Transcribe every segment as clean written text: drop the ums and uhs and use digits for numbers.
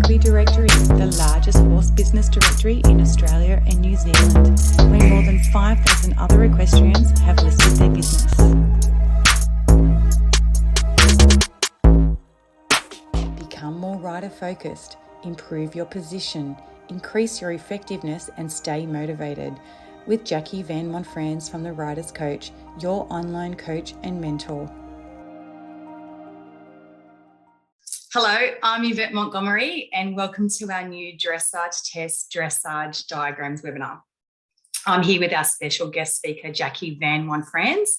EquiDirectory, the largest horse business directory in Australia and New Zealand, where more than 5,000 other equestrians have listed their business. Become more rider-focused, improve your position, increase your effectiveness and stay motivated with Jacqui Van Montfrans from The Riders Coach, your online coach and mentor. Hello, I'm Yvette Montgomery and welcome to our new Dressage Test Dressage Diagrams webinar. I'm here with our special guest speaker, Jacqui Van Montfrans,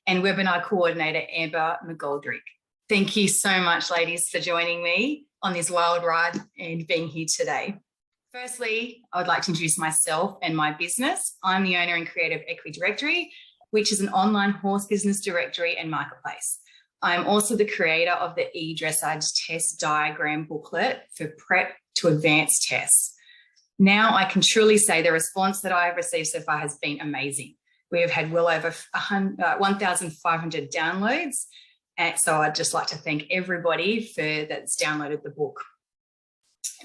and webinar coordinator, Amber McGoldrick. Thank you so much, ladies, for joining me on this wild ride and being here today. Firstly, I would like to introduce myself and my business. I'm the owner and creator of EquiDirectory, which is an online horse business directory and marketplace. I'm also the creator of the Dressage Test Diagram booklet for prep to advanced tests. Now I can truly say the response that I've received so far has been amazing. We have had well over 1,500 downloads. And so I'd just like to thank everybody that's downloaded the book.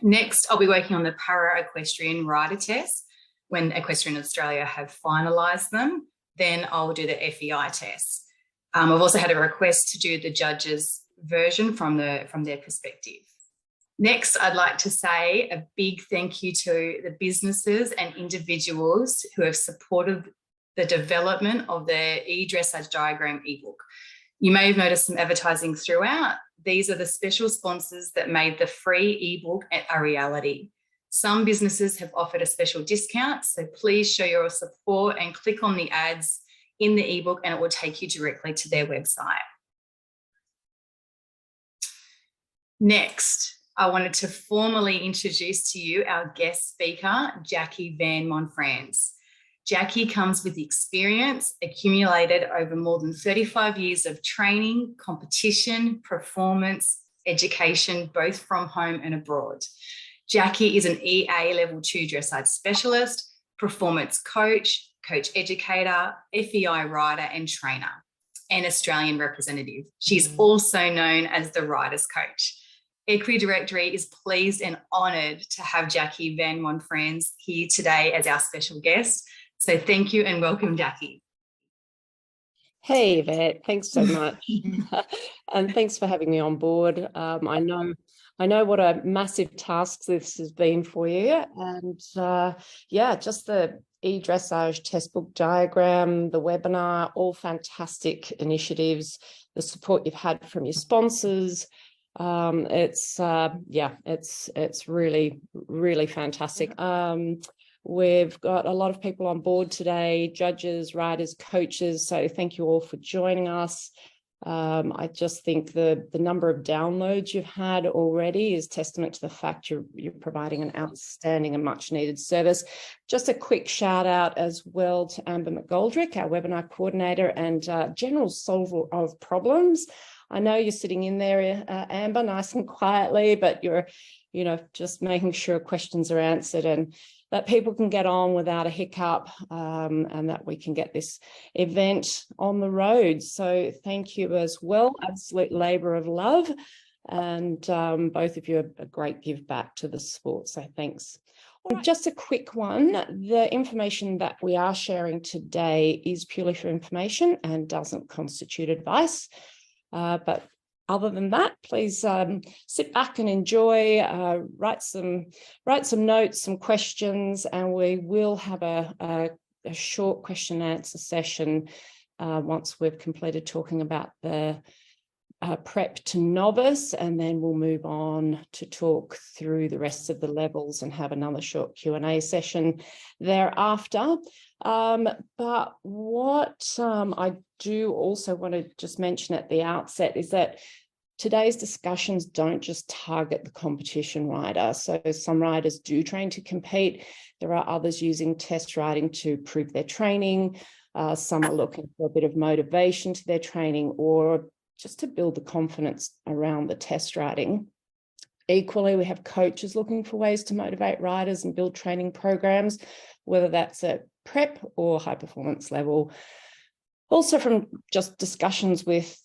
Next, I'll be working on the Para-Equestrian Rider test. When Equestrian Australia have finalised them, then I'll do the FEI test. I've also had a request to do the judges' version from their perspective. Next, I'd like to say a big thank you to the businesses and individuals who have supported the development of the e-dressage diagram ebook. You may have noticed some advertising throughout. These are the special sponsors that made the free ebook a reality. Some businesses have offered a special discount, so please show your support and click on the ads in the ebook and it will take you directly to their website. Next, I wanted to formally introduce to you our guest speaker, Jacqui Van Montfrans. Jacqui comes with experience accumulated over more than 35 years of training, competition, performance, education, both from home and abroad. Jacqui is an EA Level 2 dressage specialist, performance coach, coach educator, FEI rider and trainer, and Australian representative. She's also known as the Riders Coach. EquiDirectory is pleased and honoured to have Jacqui Van Montfrans here today as our special guest. So thank you and welcome, Jacqui. Hey, Yvette, thanks so much. And thanks for having me on board. I know what a massive task this has been for you. And yeah, just the e-dressage test book diagram, the webinar, all fantastic initiatives, the support you've had from your sponsors. It's really, really fantastic. We've got a lot of people on board today, judges, riders, coaches. So thank you all for joining us. I just think the number of downloads you've had already is testament to the fact you're providing an outstanding and much needed service. Just a quick shout out as well to Amber McGoldrick, our webinar coordinator and general solver of problems. I know you're sitting in there, Amber, nice and quietly, but you're, just making sure questions are answered and that people can get on without a hiccup and that we can get this event on the road. So thank you as well. Absolute labour of love. And both of you are a great give back to the sport. So thanks. Just a quick one. The information that we are sharing today is purely for information and doesn't constitute advice. But other than that, please sit back and enjoy, write some notes, some questions, and we will have a short question and answer session once we've completed talking about the prep to novice, and then we'll move on to talk through the rest of the levels and have another short Q&A session thereafter. But what I do also want to just mention at the outset is that today's discussions don't just target the competition rider. So some riders do train to compete. There are others using test riding to prove their training. Some are looking for a bit of motivation to their training or just to build the confidence around the test riding. Equally, we have coaches looking for ways to motivate riders and build training programs, whether that's at prep or high performance level. Also, from just discussions with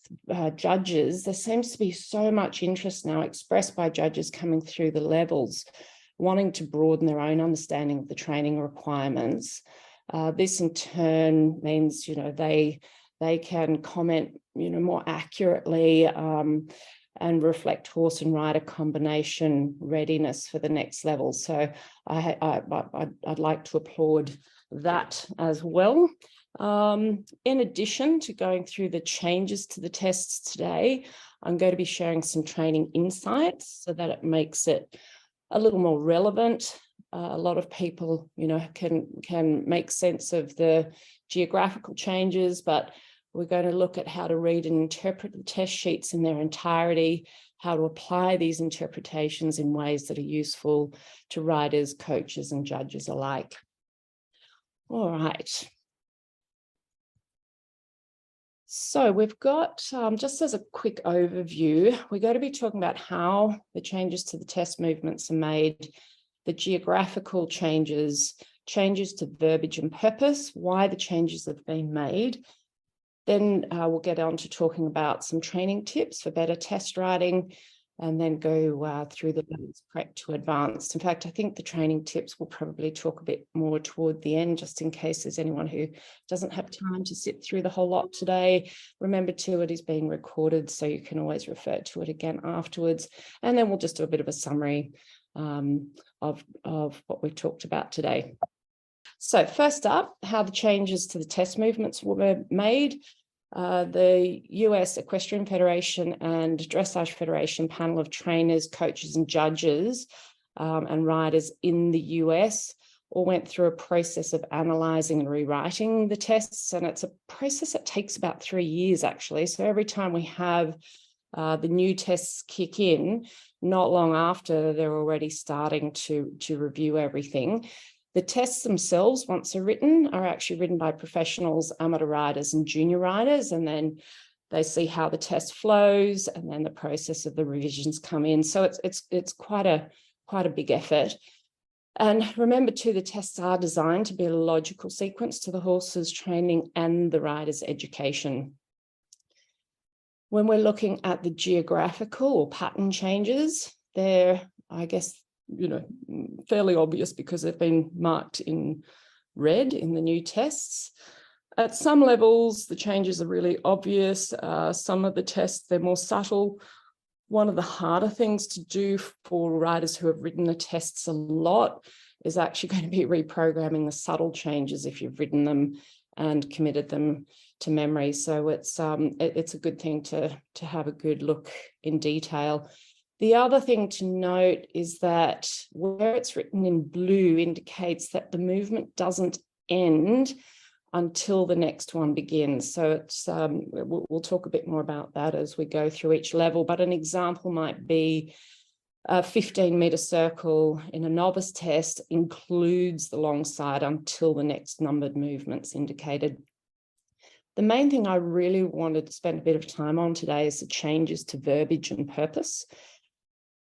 judges, there seems to be so much interest now expressed by judges coming through the levels, wanting to broaden their own understanding of the training requirements. This in turn means, they can comment, more accurately and reflect horse and rider combination readiness for the next level. So I'd like to applaud that as well. In addition to going through the changes to the tests today, I'm going to be sharing some training insights so that it makes it a little more relevant. A lot of people, can make sense of the geographical changes, but we're going to look at how to read and interpret the test sheets in their entirety, how to apply these interpretations in ways that are useful to riders, coaches, and judges alike. All right. So we've got, just as a quick overview, we're going to be talking about how the changes to the test movements are made, the geographical changes, changes to verbiage and purpose, why the changes have been made. Then we'll get on to talking about some training tips for better test riding, and then go through the levels prep to advanced. In fact, I think the training tips will probably talk a bit more toward the end, just in case there's anyone who doesn't have time to sit through the whole lot today. Remember too, it is being recorded, so you can always refer to it again afterwards. And then we'll just do a bit of a summary of what we've talked about today. So first up, how the changes to the test movements were made. The US Equestrian Federation and Dressage Federation panel of trainers, coaches and judges and riders in the US all went through a process of analysing and rewriting the tests, and it's a process that takes about 3 years actually. So every time we have the new tests kick in, not long after, they're already starting to review everything. The tests themselves, once they're written, are actually written by professionals, amateur riders and junior riders, and then they see how the test flows, and then the process of the revisions come in. So it's quite a big effort. And remember too, the tests are designed to be a logical sequence to the horse's training and the rider's education. When we're looking at the geographical or pattern changes, they're, I guess, fairly obvious because they've been marked in red in the new tests. At some levels, the changes are really obvious. Some of the tests, they're more subtle. One of the harder things to do for riders who have written the tests a lot is actually going to be reprogramming the subtle changes if you've written them and committed them to memory. So it's a good thing to have a good look in detail. The other thing to note is that where it's written in blue indicates that the movement doesn't end until the next one begins. So it's we'll talk a bit more about that as we go through each level, but an example might be a 15-meter circle in a novice test includes the long side until the next numbered movement's indicated. The main thing I really wanted to spend a bit of time on today is the changes to verbiage and purpose.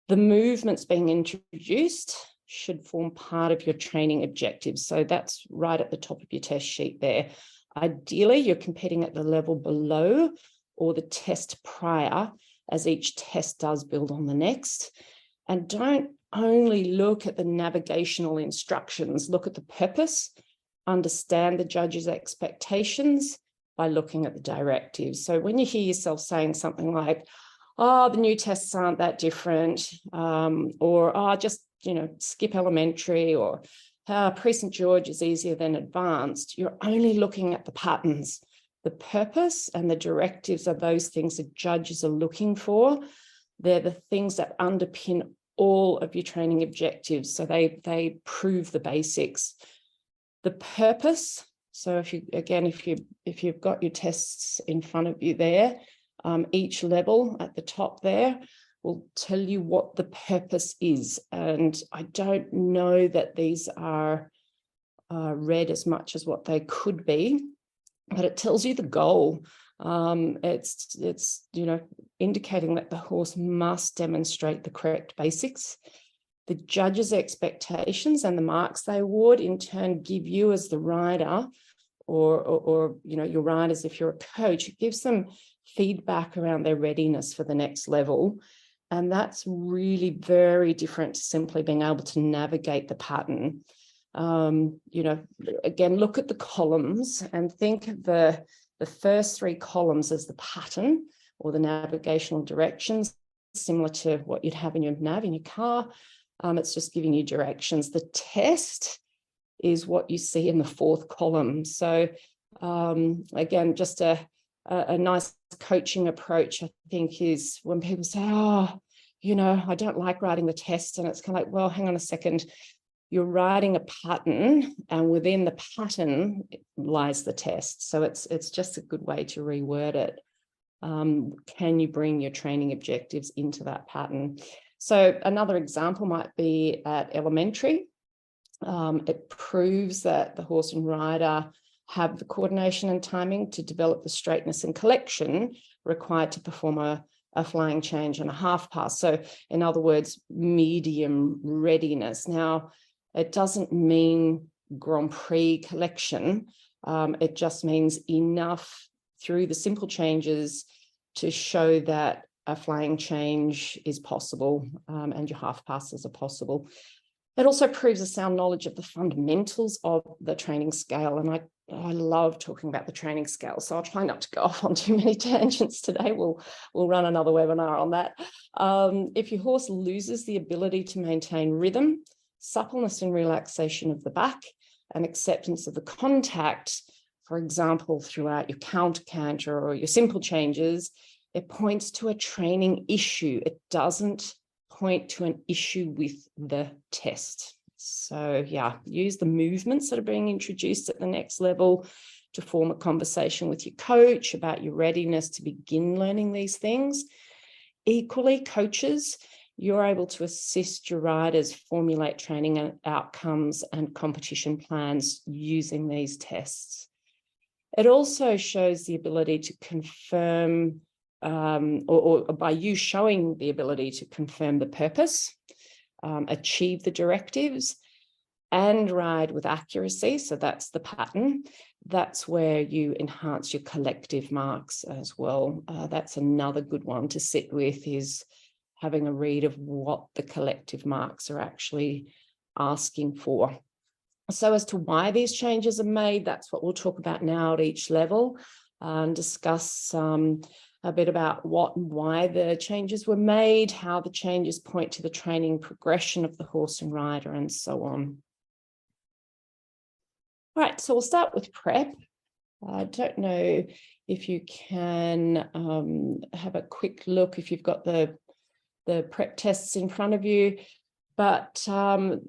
The movements being introduced should form part of your training objectives. So that's right at the top of your test sheet there. Ideally, you're competing at the level below or the test prior, as each test does build on the next. And don't only look at the navigational instructions, look at the purpose, understand the judge's expectations by looking at the directives. So when you hear yourself saying something like, oh, the new tests aren't that different, or oh, just, skip elementary, or pre-St. George is easier than advanced, you're only looking at the patterns. The purpose and the directives are those things that judges are looking for. They're the things that underpin all of your training objectives. So they prove the basics. The purpose, so if you've got your tests in front of you there, each level at the top there will tell you what the purpose is. And I don't know that these are read as much as what they could be, but it tells you the goal. It's indicating that the horse must demonstrate the correct basics. The judge's expectations and the marks they award in turn give you as the rider or your riders, if you're a coach, it gives them feedback around their readiness for the next level. And that's really very different to simply being able to navigate the pattern. Again, look at the columns and think of the first 3 columns as the pattern or the navigational directions, similar to what you'd have in your nav in your car. It's just giving you directions. The test is what you see in the 4th column. So again, just a nice coaching approach, I think, is when people say, oh, I don't like writing the test. And it's kind of like, well, hang on a second. You're writing a pattern, and within the pattern lies the test. So it's just a good way to reword it. Can you bring your training objectives into that pattern? So another example might be at elementary. It proves that the horse and rider have the coordination and timing to develop the straightness and collection required to perform a flying change and a half pass. So in other words, medium readiness. Now, it doesn't mean Grand Prix collection. It just means enough through the simple changes to show that a flying change is possible and your half passes are possible. It also proves a sound knowledge of the fundamentals of the training scale. And I love talking about the training scale, so I'll try not to go off on too many tangents today. We'll run another webinar on that. If your horse loses the ability to maintain rhythm, suppleness and relaxation of the back, and acceptance of the contact, for example, throughout your counter canter or your simple changes, it points to a training issue. It doesn't point to an issue with the test. So yeah, use the movements that are being introduced at the next level to form a conversation with your coach about your readiness to begin learning these things. Equally, coaches, you're able to assist your riders formulate training and outcomes and competition plans using these tests. It also shows the ability to confirm, or by you showing the ability to confirm the purpose, achieve the directives, and ride with accuracy. So that's the pattern. That's where you enhance your collective marks as well. That's another good one to sit with, is having a read of what the collective marks are actually asking for. So as to why these changes are made, that's what we'll talk about now at each level, and discuss a bit about what and why the changes were made, how the changes point to the training progression of the horse and rider, and so on. All right, so we'll start with prep. I don't know if you can have a quick look if you've got the prep tests in front of you, but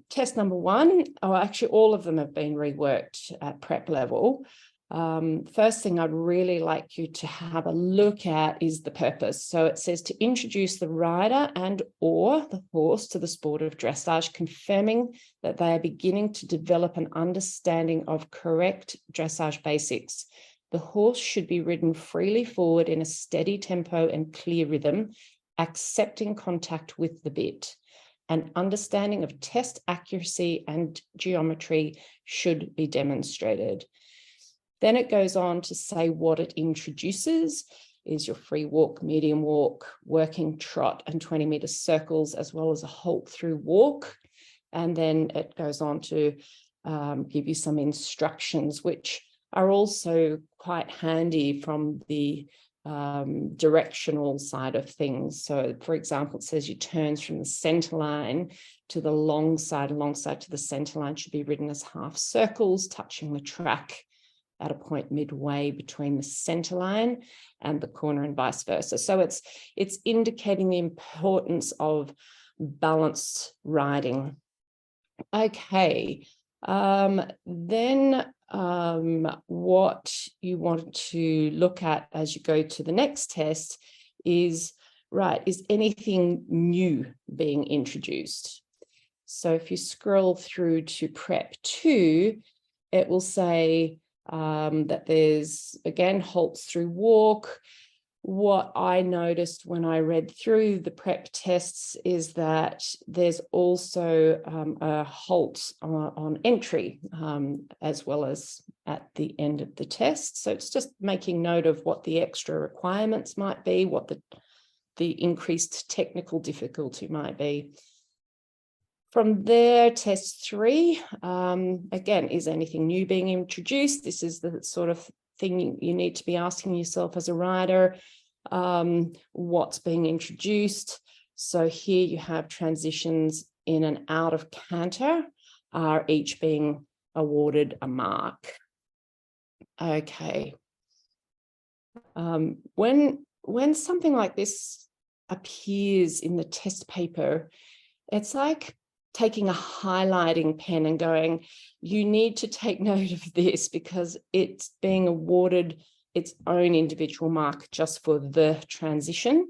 test number 1, or actually all of them have been reworked at prep level. First thing I'd really like you to have a look at is the purpose. So it says to introduce the rider and or the horse to the sport of dressage, confirming that they are beginning to develop an understanding of correct dressage basics. The horse should be ridden freely forward in a steady tempo and clear rhythm, accepting contact with the bit. An understanding of test accuracy and geometry should be demonstrated. Then it goes on to say what it introduces is your free walk, medium walk, working trot, and 20-meter circles, as well as a halt through walk. And then it goes on to give you some instructions, which are also quite handy from the directional side of things. So, for example, it says your turns from the center line to the long side to the center line should be ridden as half circles, touching the track at a point midway between the center line and the corner, and vice versa. So it's indicating the importance of balanced riding. Okay, then what you want to look at as you go to the next test is, right, is anything new being introduced? So if you scroll through to prep 2, it will say that there's, again, halts through walk. What I noticed when I read through the prep tests is that there's also a halt on entry as well as at the end of the test. So it's just making note of what the extra requirements might be, what the increased technical difficulty might be. From there, test 3, again, is anything new being introduced? This is the sort of thing you need to be asking yourself as a rider. What's being introduced? So here you have transitions in and out of canter are each being awarded a mark. Okay. When something like this appears in the test paper, it's like taking a highlighting pen and going, you need to take note of this because it's being awarded its own individual mark just for the transition.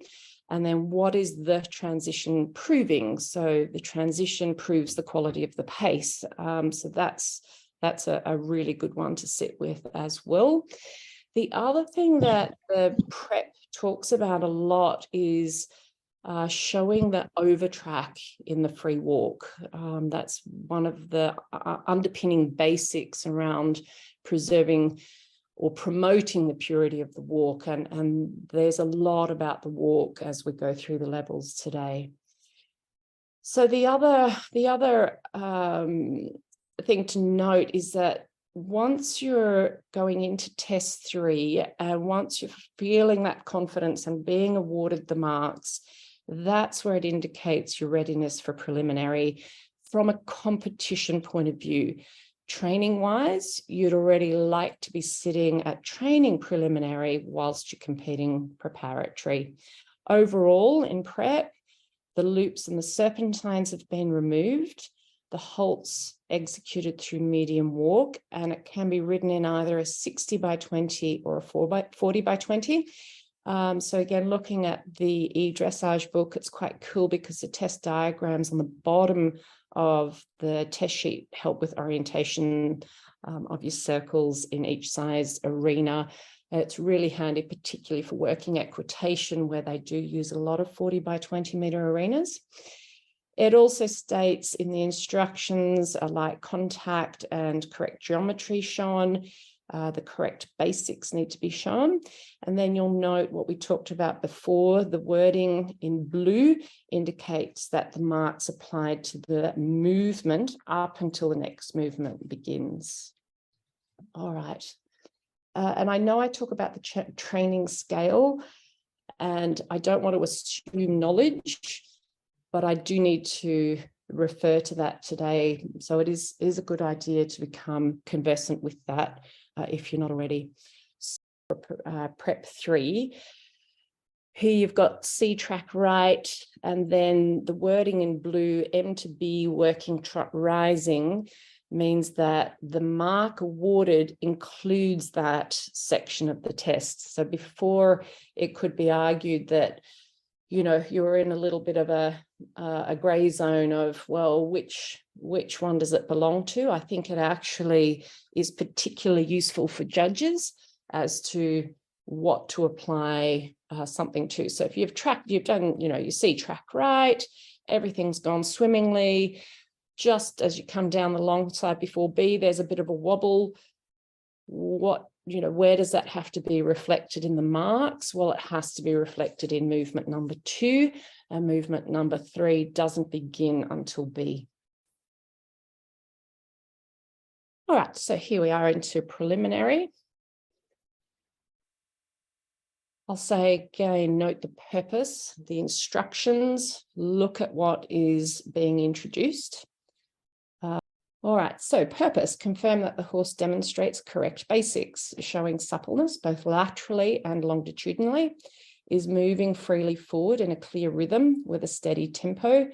And then what is the transition proving? So the transition proves the quality of the pace. So that's a really good one to sit with as well. The other thing that the prep talks about a lot is showing the overtrack in the free walk. That's one of the underpinning basics around preserving or promoting the purity of the walk. And there's a lot about the walk as we go through the levels today. So the other thing to note is that once you're going into test 3, and once you're feeling that confidence and being awarded the marks, that's where it indicates your readiness for preliminary from a competition point of view. Training wise, you'd already like to be sitting at training preliminary whilst you're competing preparatory. Overall in prep, the loops and the serpentines have been removed, the halts executed through medium walk, and it can be ridden in either a 60 by 20 or a 40 by 20. So again, looking at the E-Dressage book, it's quite cool because the test diagrams on the bottom of the test sheet help with orientation of your circles in each size arena. It's really handy, particularly for working equitation, where they do use a lot of 40 by 20 meter arenas. It also states in the instructions light contact and correct geometry shown. The correct basics need to be shown. And then you'll note what we talked about before, the wording in blue indicates that the marks applied to the movement up until the next movement begins. All right. And I know I talk about the training scale, and I don't want to assume knowledge, but I do need to refer to that today. So it is a good idea to become conversant with that if you're not already. So, prep 3, here you've got C track right, and then the wording in blue, M to B working trot rising, means that the mark awarded includes that section of the test. So before, it could be argued that, you know, you're in a little bit of a gray zone of, well, which one does it belong to? I think it actually is particularly useful for judges as to what to apply something to. So if you've done, you know, you see track right, everything's gone swimmingly. Just as you come down the long side before B, there's a bit of a wobble. Where does that have to be reflected in the marks? Well, it has to be reflected in movement number 2, and movement number 3 doesn't begin until B. All right, so here we are into preliminary. I'll say again, note the purpose, the instructions, look at what is being introduced. All right, so purpose, confirm that the horse demonstrates correct basics, showing suppleness both laterally and longitudinally, is moving freely forward in a clear rhythm with a steady tempo,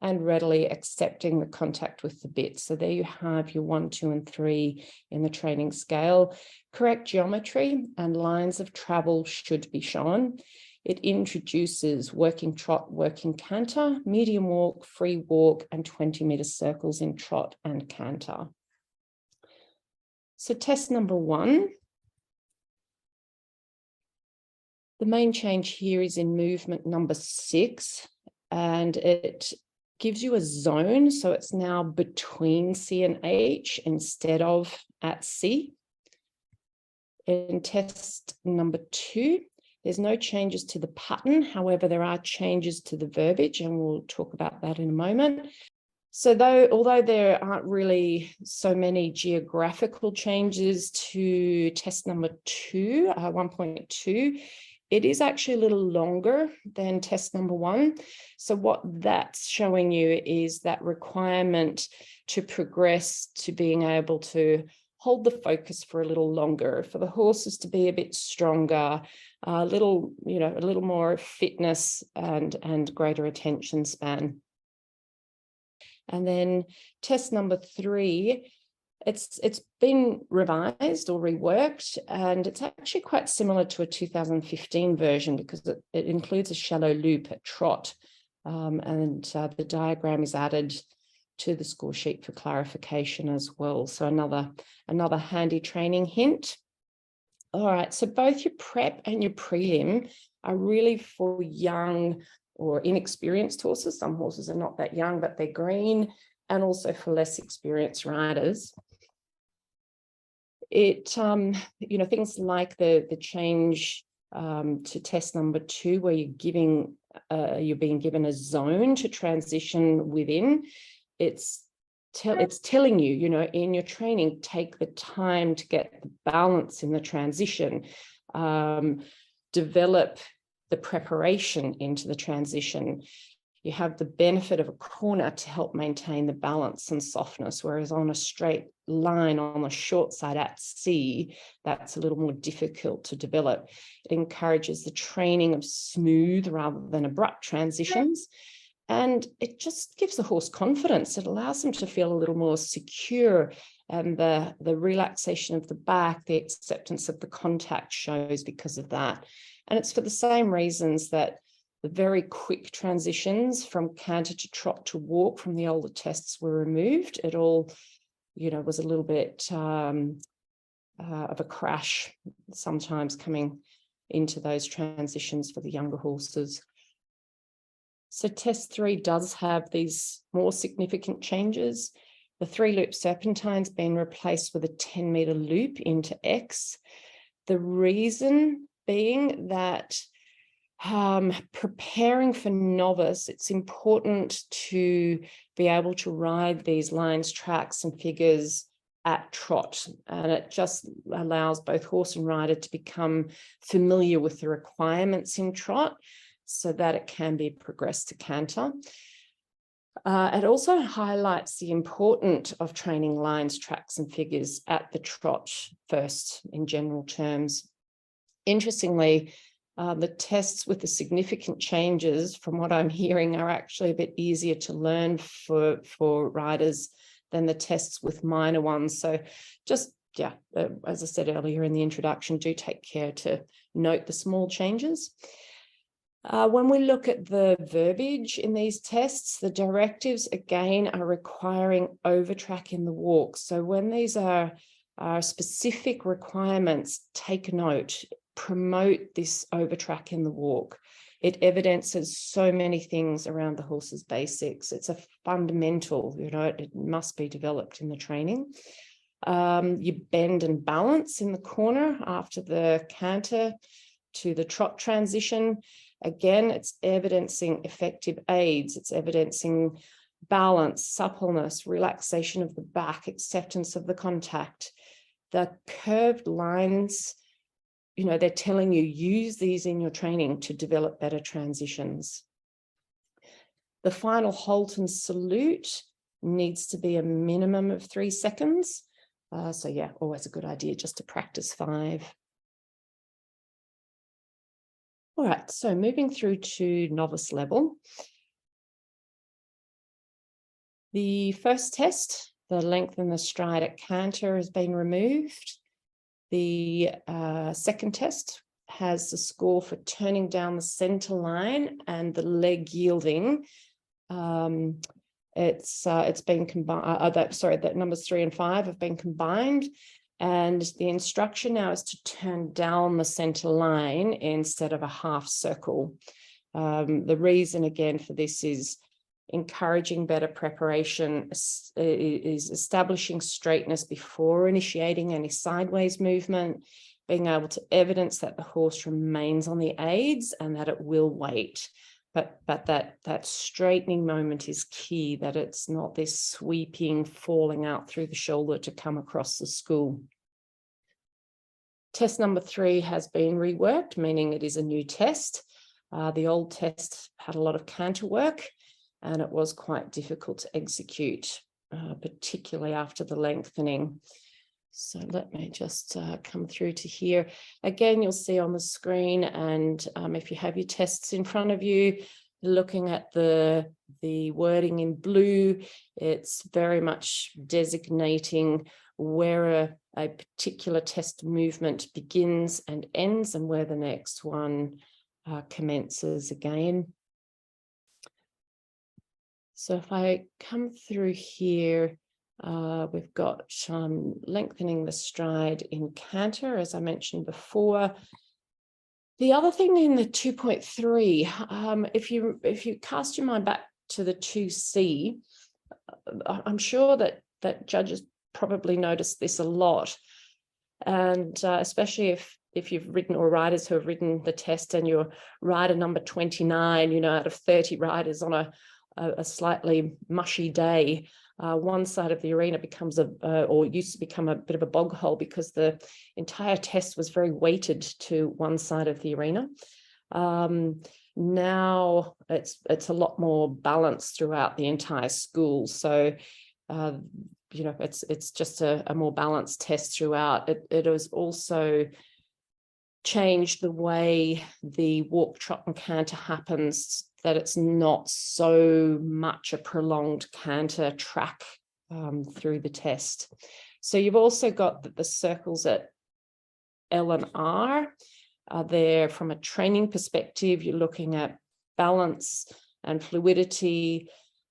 and readily accepting the contact with the bit. So there you have your 1, 2, and 3 in the training scale. Correct geometry and lines of travel should be shown. It introduces working trot, working canter, medium walk, free walk, and 20-meter circles in trot and canter. So test number 1. The main change here is in movement number 6, and it gives you a zone. So it's now between C and H instead of at C. In test number 2, there's no changes to the pattern. However, there are changes to the verbiage, and we'll talk about that in a moment. So although there aren't really so many geographical changes to test number 2, 1.2, it is actually a little longer than test number 1. So what that's showing you is that requirement to progress to being able to hold the focus for a little longer, for the horses to be a bit stronger, a little more fitness and greater attention span. And then test number 3, it's been revised or reworked, and it's actually quite similar to a 2015 version because it includes a shallow loop at trot, and the diagram is added to the score sheet for clarification as well. So another handy training hint. All right, so both your prep and your prelim are really for young or inexperienced horses. Some horses are not that young, but they're green, and also for less experienced riders. Things like the change to test number 2, where you're being given a zone to transition within. It's telling you, in your training, take the time to get the balance in the transition, develop the preparation into the transition. You have the benefit of a corner to help maintain the balance and softness, whereas on a straight line on the short side at C, that's a little more difficult to develop. It encourages the training of smooth rather than abrupt transitions, and it just gives the horse confidence. It allows them to feel a little more secure, and the relaxation of the back, the acceptance of the contact shows because of that. And it's for the same reasons that the very quick transitions from canter to trot to walk from the older tests were removed. It all, was a little bit of a crash sometimes coming into those transitions for the younger horses. So test 3 does have these more significant changes. The 3-loop serpentine's been replaced with a 10-meter loop into X. The reason being that preparing for novice, it's important to be able to ride these lines, tracks and figures at trot, and it just allows both horse and rider to become familiar with the requirements in trot so that it can be progressed to canter. It also highlights the importance of training lines, tracks and figures at the trot first in general terms. Interestingly, the tests with the significant changes, from what I'm hearing, are actually a bit easier to learn for riders than the tests with minor ones. So just, as I said earlier in the introduction, do take care to note the small changes. When we look at the verbiage in these tests, the directives, again, are requiring overtrack in the walk. So when these are specific requirements, take note. Promote this overtrack in the walk. It evidences so many things around the horse's basics. It's a fundamental, it must be developed in the training. You bend and balance in the corner after the canter to the trot transition. Again, it's evidencing effective aids. It's evidencing balance, suppleness, relaxation of the back, acceptance of the contact. The curved lines, they're telling you, use these in your training to develop better transitions. The final halt and salute needs to be a minimum of 3 seconds. Always a good idea just to practice 5. All right, so moving through to novice level. The first test, the length and the stride at canter, has been removed. The second test has the score for turning down the center line and the leg yielding. It's been combined. That numbers 3 and 5 have been combined, And the instruction now is to turn down the center line instead of a half circle. The reason again for this is encouraging better preparation, is establishing straightness before initiating any sideways movement, being able to evidence that the horse remains on the aids and that it will wait. But that straightening moment is key, that it's not this sweeping falling out through the shoulder to come across the school. Test number 3 has been reworked, meaning it is a new test. The old test had a lot of canter work and it was quite difficult to execute, particularly after the lengthening. So let me just come through to here. Again, you'll see on the screen, and if you have your tests in front of you, looking at the wording in blue, it's very much designating where a particular test movement begins and ends and where the next one commences again. So if I come through here, we've got lengthening the stride in canter, as I mentioned before. The other thing in the 2.3, if you cast your mind back to the 2C, I'm sure that judges probably noticed this a lot, and especially if you've ridden, or riders who have ridden the test and you're rider number 29, out of 30 riders on a slightly mushy day, one side of the arena becomes or used to become a bit of a bog hole because the entire test was very weighted to one side of the arena. Now it's a lot more balanced throughout the entire school. So, it's just a more balanced test throughout. It has also changed the way the walk, trot and canter happens, that it's not so much a prolonged canter track through the test. So you've also got the circles at L and R are there from a training perspective. You're looking at balance and fluidity,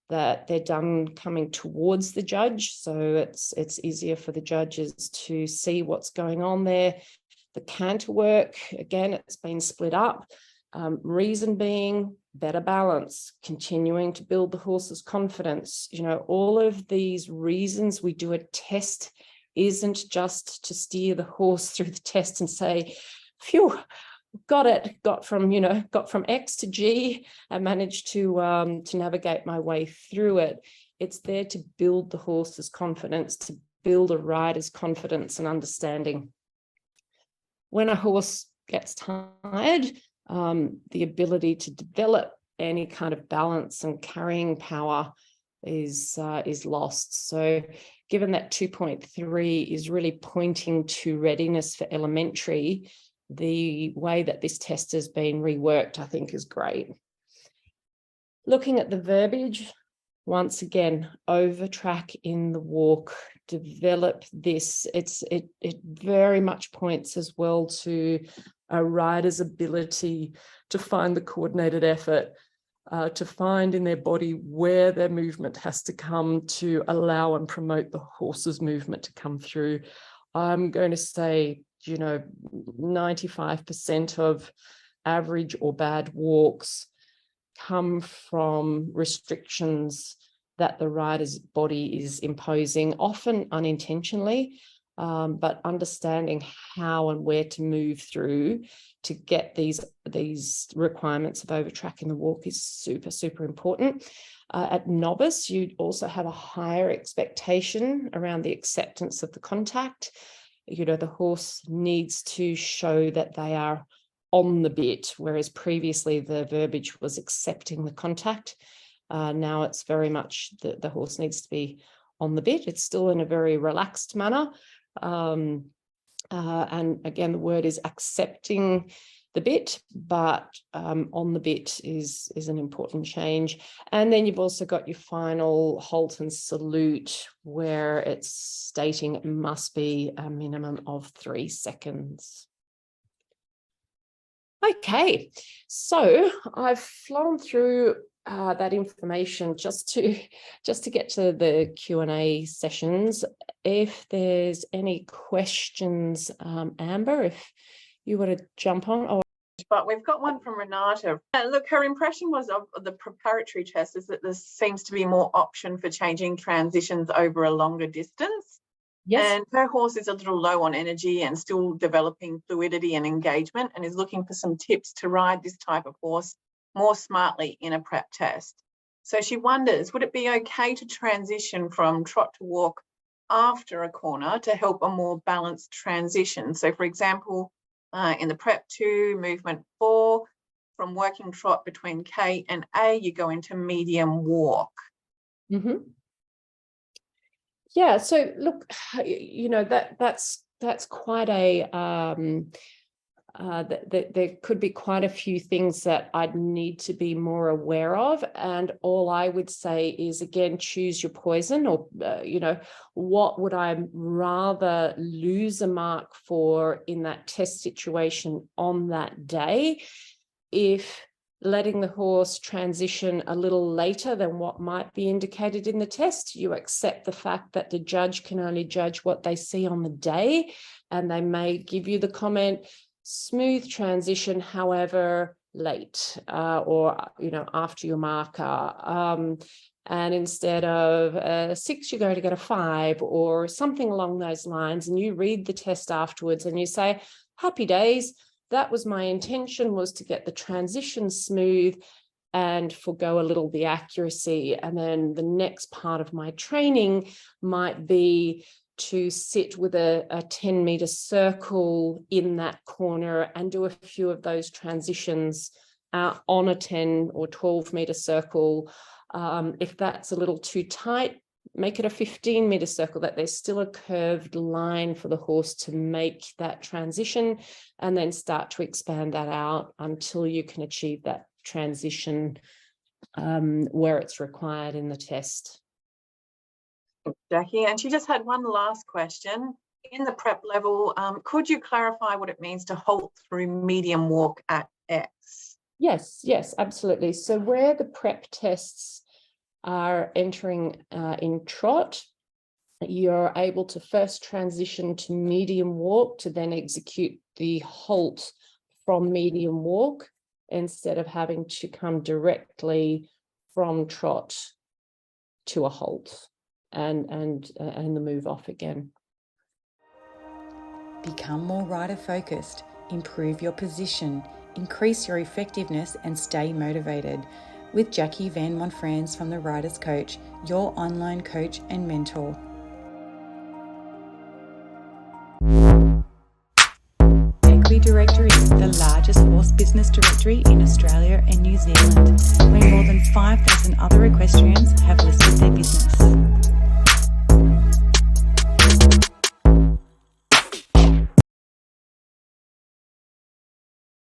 that they're done coming towards the judge. So it's easier for the judges to see what's going on there. The canter work, again, it's been split up. Reason being better balance, continuing to build the horse's confidence. All of these reasons we do a test isn't just to steer the horse through the test and say, phew, got it, got from X to G and managed to navigate my way through it. It's there to build the horse's confidence, to build a rider's confidence and understanding. When a horse gets tired, the ability to develop any kind of balance and carrying power is lost. So given that 2.3 is really pointing to readiness for elementary, the way that this test has been reworked, I think, is great. Looking at the verbiage, once again, over track in the walk, develop this. It very much points as well to a rider's ability to find the coordinated effort, to find in their body where their movement has to come to allow and promote the horse's movement to come through. I'm going to say, 95% of average or bad walks come from restrictions that the rider's body is imposing, often unintentionally, but understanding how and where to move through to get these requirements of overtrack in the walk is super, super important. At novice, you also have a higher expectation around the acceptance of the contact. The horse needs to show that they are on the bit, whereas previously the verbiage was accepting the contact. Now it's very much the horse needs to be on the bit. It's still in a very relaxed manner. And again, the word is accepting the bit, but on the bit is an important change. And then you've also got your final halt and salute, where it's stating it must be a minimum of 3 seconds. Okay, so I've flown through that information just to get to the Q&A sessions. If there's any questions, Amber, if you want to jump on. But we've got one from Renata. Look, her impression was of the preparatory test is that there seems to be more option for changing transitions over a longer distance. Yes. And her horse is a little low on energy and still developing fluidity and engagement, and is looking for some tips to ride this type of horse more smartly in a prep test. So she wonders, would it be okay to transition from trot to walk after a corner to help a more balanced transition? So for example, in the prep 2, movement 4, from working trot between K and A, you go into medium walk. Mm-hmm. Yeah, so look, you know, that's quite a there could be quite a few things that I'd need to be more aware of, and all I would say is, again, choose your poison, or you know, what would I rather lose a mark for in that test situation on that day? If letting the horse transition a little later than what might be indicated in the test, you accept the fact that the judge can only judge what they see on the day, and they may give you the comment, smooth transition, however late, or, you know, after your marker. And instead of a 6, you're going to get a 5 or something along those lines. And you read the test afterwards and you say, happy days. That was my intention, was to get the transition smooth and forgo a little the accuracy. And then the next part of my training might be to sit with a 10-meter circle in that corner and do a few of those transitions on a 10 or 12-meter circle. If that's a little too tight, make it a 15-meter circle, that there's still a curved line for the horse to make that transition, and then start to expand that out until you can achieve that transition where it's required in the test. Jacqui, and she just had one last question. In the prep level, could you clarify what it means to halt through medium walk at X? Yes, absolutely. So where the prep tests are entering in trot, you're able to first transition to medium walk to then execute the halt from medium walk, instead of having to come directly from trot to a halt and the move off again. Become more rider focused, improve your position, increase your effectiveness and stay motivated with Jacqui Van Montfrans from the Riders Coach, your online coach and mentor. EquiDirectory, the largest horse business directory in Australia and New Zealand, where more than 5,000 other equestrians have listed their business.